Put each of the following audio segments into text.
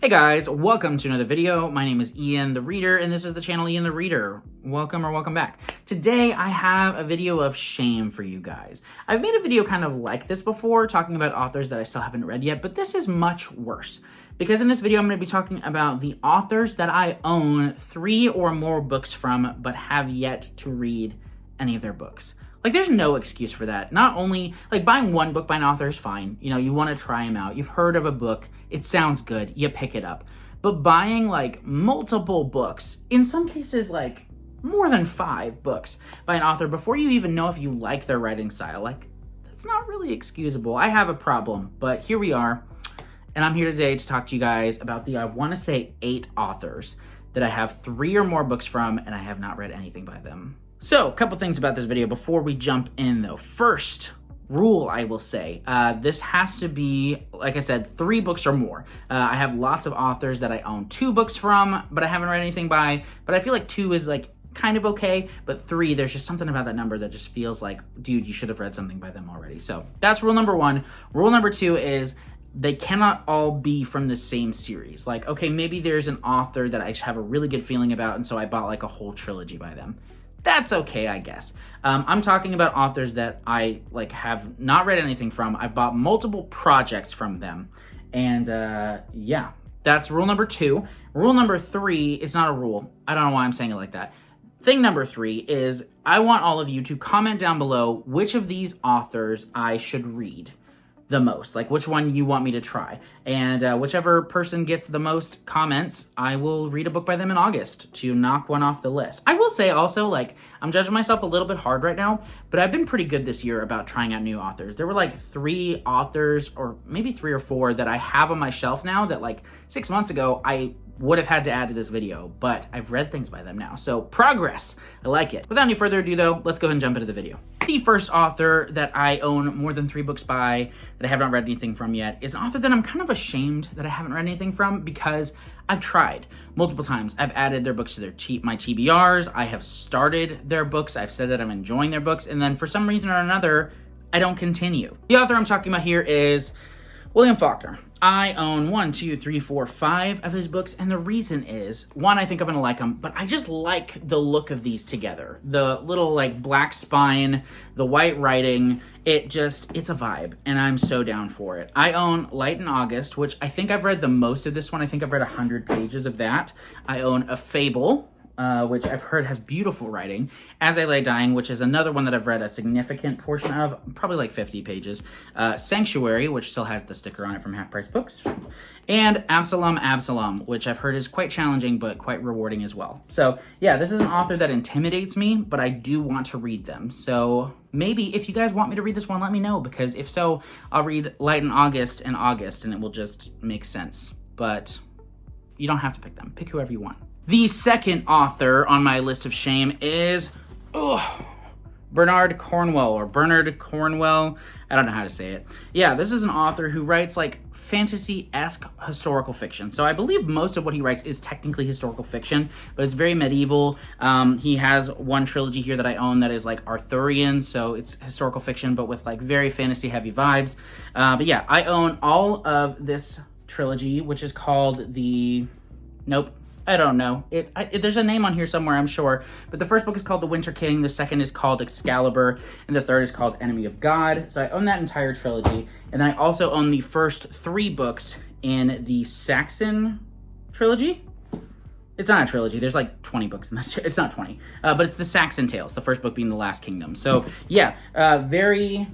Hey guys, welcome to another video. My name is Ian the Reader, and this is the channel Ian the Reader. Welcome or welcome back. Today I have a video of shame for you guys. I've made a video kind of like this before, talking about authors that I still haven't read yet, but this is much worse. Because in this video I'm going to be talking about the authors that I own 3 or more books from, but have yet to read any of their books. Like, there's no excuse for that. Not only, like, buying one book by an author is fine. You know, you want to try them out. You've heard of a book. It sounds good. You pick it up. But buying, like, multiple books, in some cases, like, more than 5 books by an author before you even know if you like their writing style, like, that's not really excusable. I have a problem, but here we are. And I'm here today to talk to you guys about I want to say 8 authors that I have 3 or more books from, and I have not read anything by them. So, a couple things about this video before we jump in, though. First rule, I will say, this has to be, like I said, 3 books or more. I have lots of authors that I own 2 books from, but I haven't read anything by, but I feel like 2 is, like, kind of okay, but 3, there's just something about that number that just feels like, dude, you should have read something by them already. So, that's rule number 1. Rule number 2 is they cannot all be from the same series. Like, okay, maybe there's an author that I just have a really good feeling about, and so I bought, like, a whole trilogy by them. That's okay, I guess. I'm talking about authors that I have not read anything from. I bought multiple projects from them. And yeah, that's rule number 2. Rule number 3 is not a rule. I don't know why I'm saying it like that. Thing number 3 is I want all of you to comment down below which of these authors I should read the most, like which one you want me to try, and whichever person gets the most comments, I will read a book by them in August to knock one off the list. I will say also, like, I'm judging myself a little bit hard right now, but I've been pretty good this year about trying out new authors. There were like 3 authors, or maybe 3 or 4, that I have on my shelf now that like 6 months ago I would have had to add to this video, but I've read things by them now. So progress, I like it. Without any further ado though, let's go ahead and jump into the video. The first author that I own more than 3 books by that I have not read anything from yet is an author that I'm kind of ashamed that I haven't read anything from, because I've tried multiple times. I've added their books to my TBRs. I have started their books. I've said that I'm enjoying their books, and then for some reason or another, I don't continue. The author I'm talking about here is William Faulkner. I own 1, 2, 3, 4, 5 of his books, and the reason is, 1, I think I'm gonna like them, but I just like the look of these together. The little, like, black spine, the white writing, it's a vibe, and I'm so down for it. I own Light in August, which I think I've read the most of this one. I think I've read 100 pages of that. I own A Fable, which I've heard has beautiful writing. As I Lay Dying, which is another one that I've read a significant portion of, probably like 50 pages. Sanctuary, which still has the sticker on it from Half Price Books. And Absalom, which I've heard is quite challenging, but quite rewarding as well. So yeah, this is an author that intimidates me, but I do want to read them. So maybe if you guys want me to read this one, let me know, because if so, I'll read Light in August and it will just make sense. But you don't have to pick them. Pick whoever you want. The second author on my list of shame is Bernard Cornwell. I don't know how to say it. Yeah, this is an author who writes like fantasy-esque historical fiction. So I believe most of what he writes is technically historical fiction, but it's very medieval. He has one trilogy here that I own that is like Arthurian, so it's historical fiction, but with like very fantasy-heavy vibes. But yeah, I own all of this trilogy, which is called I don't know. There's a name on here somewhere, I'm sure. But the first book is called The Winter King. The second is called Excalibur. And the third is called Enemy of God. So I own that entire trilogy. And I also own the first 3 books in the Saxon trilogy. It's not a trilogy. There's like 20 books in this. It's not 20. But it's the Saxon Tales. The first book being The Last Kingdom. So yeah, very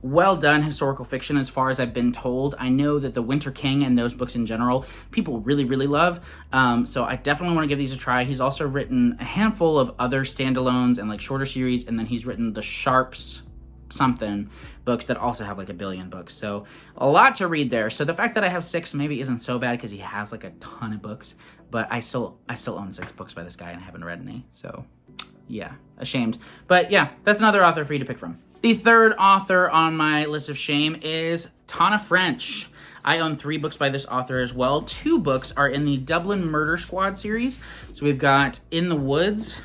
well done historical fiction as far as I've been told. I know that The Winter King and those books in general, people really, really love. So I definitely want to give these a try. He's also written a handful of other standalones and like shorter series, and then he's written the Sharps something books that also have like 1 billion books. So a lot to read there. So the fact that I have 6 maybe isn't so bad, because he has like a ton of books, but I still own 6 books by this guy and I haven't read any. So yeah, ashamed. But yeah, that's another author for you to pick from. The third author on my list of shame is Tana French. I own 3 books by this author as well. 2 books are in the Dublin Murder Squad series. So we've got In the Woods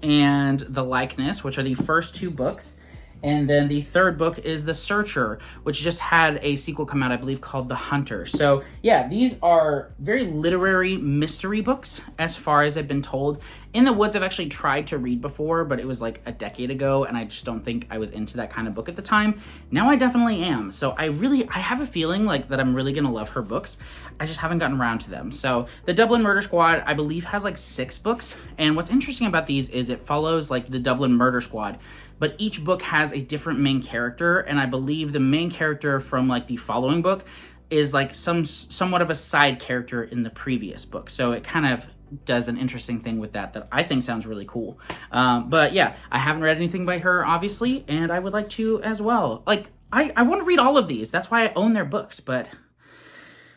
and The Likeness, which are the first 2 books. And then the third book is The Searcher, which just had a sequel come out, I believe, called The Hunter. So yeah, these are very literary mystery books as far as I've been told. In the Woods I've actually tried to read before, but it was like a decade ago, and I just don't think I was into that kind of book at the time. Now I definitely am. So I have a feeling like that I'm really gonna love her books. I just haven't gotten around to them. So the Dublin Murder Squad, I believe, has like 6 books. And what's interesting about these is it follows like the Dublin Murder Squad, but each book has a different main character. And I believe the main character from like the following book is like somewhat of a side character in the previous book. So it kind of does an interesting thing with that I think sounds really cool. But yeah, I haven't read anything by her, obviously, and I would like to as well. Like, I want to read all of these. That's why I own their books, but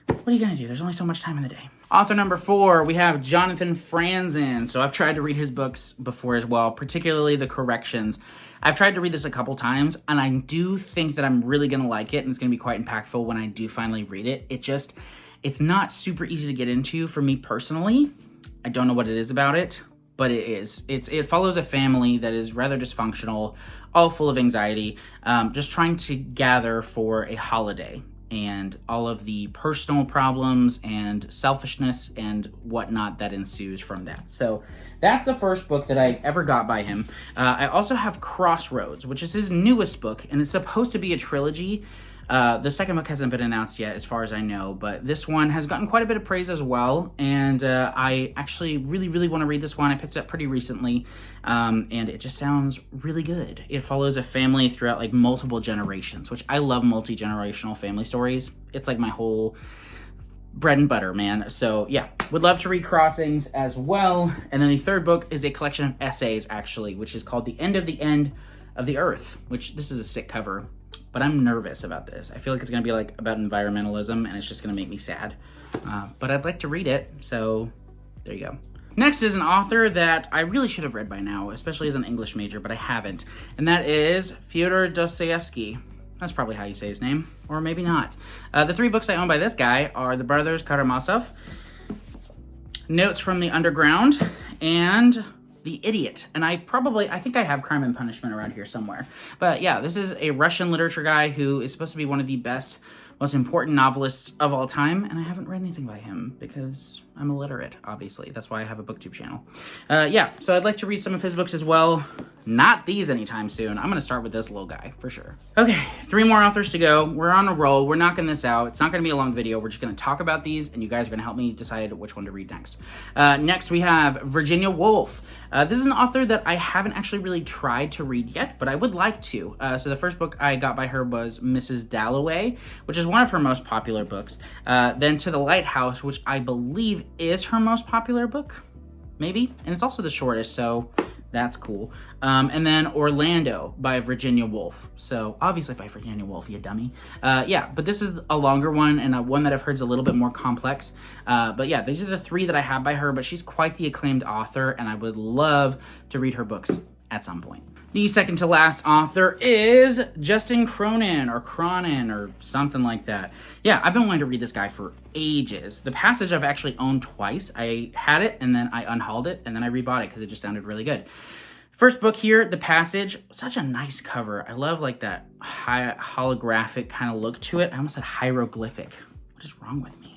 what are you gonna do? There's only so much time in the day. Author number 4, we have Jonathan Franzen. So I've tried to read his books before as well, particularly The Corrections. I've tried to read this a couple times, and I do think that I'm really gonna like it, and it's gonna be quite impactful when I do finally read it. It's not super easy to get into for me personally. I don't know what it is about it, but it is. It follows a family that is rather dysfunctional, all full of anxiety, just trying to gather for a holiday, and all of the personal problems and selfishness and whatnot that ensues from that. So that's the first book that I ever got by him. I also have Crossroads, which is his newest book, and it's supposed to be a trilogy. The second book hasn't been announced yet, as far as I know, but this one has gotten quite a bit of praise as well, and I actually really want to read this one. I picked it up pretty recently, and it just sounds really good. It follows a family throughout like multiple generations, which I love multi-generational family stories. It's like my whole bread and butter, man. So yeah, would love to read Crossings as well. And then the third book is a collection of essays, actually, which is called The End of the Earth, which this is a sick cover. But I'm nervous about this. I feel like it's gonna be like about environmentalism, and it's just gonna make me sad. But I'd like to read it, so there you go. Next is an author that I really should have read by now, especially as an English major, but I haven't. And that is Fyoder Dostoyevsky. That's probably how you say his name, or maybe not. The 3 books I own by this guy are The Brothers Karamazov, Notes from the Underground, and The Idiot. And I think I have Crime and Punishment around here somewhere. But yeah, this is a Russian literature guy who is supposed to be one of the best, most important novelists of all time, and I haven't read anything by him because I'm illiterate, obviously. That's why I have a booktube channel. Yeah, so I'd like to read some of his books as well. Not these anytime soon. I'm gonna start with this little guy, for sure. Okay, 3 more authors to go. We're on a roll. We're knocking this out. It's not gonna be a long video. We're just gonna talk about these, and you guys are gonna help me decide which one to read next. Next, we have Virginia Woolf. This is an author that I haven't actually really tried to read yet, but I would like to. So the first book I got by her was Mrs. Dalloway, which is one of her most popular books. Then To the Lighthouse, which I believe is her most popular book, maybe? And it's also the shortest, so that's cool. And then Orlando by Virginia Woolf. So obviously by Virginia Woolf, you dummy. Yeah, but this is a longer one, and one that I've heard is a little bit more complex. But yeah, these are the 3 that I have by her, but she's quite the acclaimed author, and I would love to read her books at some point. The second to last author is Justin Cronin, or something like that. Yeah, I've been wanting to read this guy for ages. The Passage I've actually owned twice. I had it, and then I unhauled it, and then I rebought it because it just sounded really good. First book here, The Passage. Such a nice cover. I love like that holographic kind of look to it. I almost said hieroglyphic. What is wrong with me?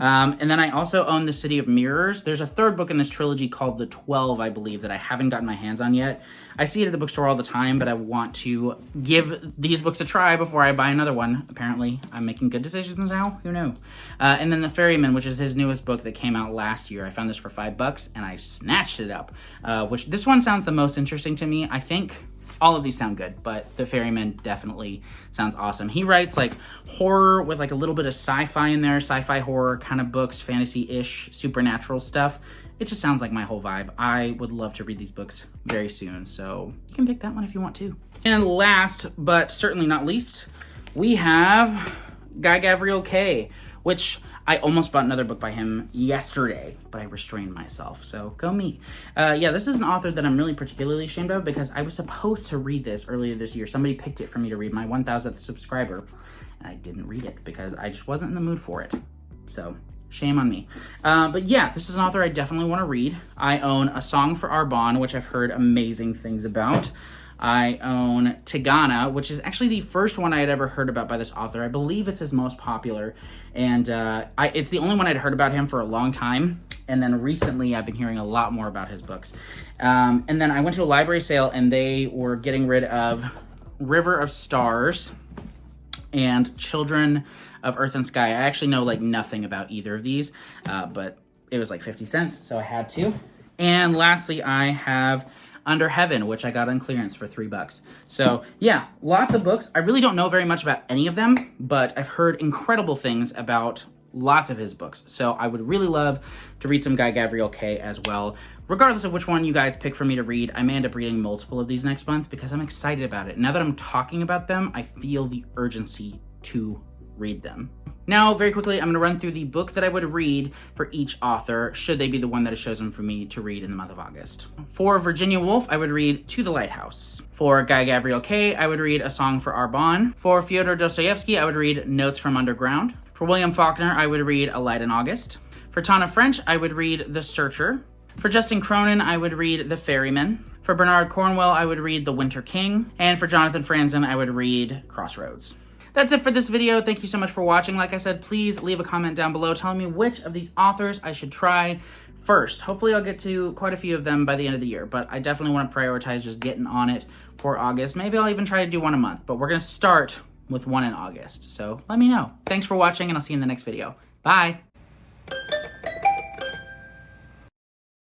And then I also own The City of Mirrors. There's a third book in this trilogy called The 12, I believe, that I haven't gotten my hands on yet. I see it at the bookstore all the time, but I want to give these books a try before I buy another one. Apparently, I'm making good decisions now. Who knew? And then The Ferryman, which is his newest book that came out last year. I found this for $5, and I snatched it up. Which this one sounds the most interesting to me, I think. All of these sound good, but The Ferryman definitely sounds awesome. He writes like horror with like a little bit of sci-fi in there, sci-fi horror kind of books, fantasy-ish, supernatural stuff. It just sounds like my whole vibe. I would love to read these books very soon, so you can pick that one if you want to. And last, but certainly not least, we have Gavriel Kay, which I almost bought another book by him yesterday, but I restrained myself, so go me. Yeah, this is an author that I'm really particularly ashamed of because I was supposed to read this earlier this year. Somebody picked it for me to read, my 1,000th subscriber, and I didn't read it because I just wasn't in the mood for it. So, shame on me. But yeah, this is an author I definitely want to read. I own A Song for Arbonne, which I've heard amazing things about. I own Tigana, which is actually the first one I had ever heard about by this author. I believe it's his most popular, and it's the only one I'd heard about him for a long time. And then recently I've been hearing a lot more about his books. And then I went to a library sale, and they were getting rid of River of Stars and Children of Earth and Sky. I actually know like nothing about either of these, but it was like 50 cents, so I had to. And lastly, I have Under Heaven, which I got on clearance for $3. So yeah, lots of books. I really don't know very much about any of them, but I've heard incredible things about lots of his books. So I would really love to read some guy Gavriel Kay as well. Regardless of which one you guys pick for me to read, I may end up reading multiple of these next month because I'm excited about it. Now that I'm talking about them, I feel the urgency to read them. Now, very quickly, I'm going to run through the book that I would read for each author, should they be the one that is chosen for me to read in the month of August. For Virginia Woolf, I would read To the Lighthouse. For Guy Gavriel Kay, I would read A Song for Arbonne. For Fyoder Dostoyevsky, I would read Notes from Underground. For William Faulkner, I would read A Light in August. For Tana French, I would read The Searcher. For Justin Cronin, I would read The Ferryman. For Bernard Cornwell, I would read The Winter King. And for Jonathan Franzen, I would read Crossroads. That's it for this video. Thank you so much for watching. Like I said, please leave a comment down below telling me which of these authors I should try first. Hopefully I'll get to quite a few of them by the end of the year, but I definitely want to prioritize just getting on it for August. Maybe I'll even try to do one a month, but we're going to start with one in August. So let me know. Thanks for watching, and I'll see you in the next video. Bye.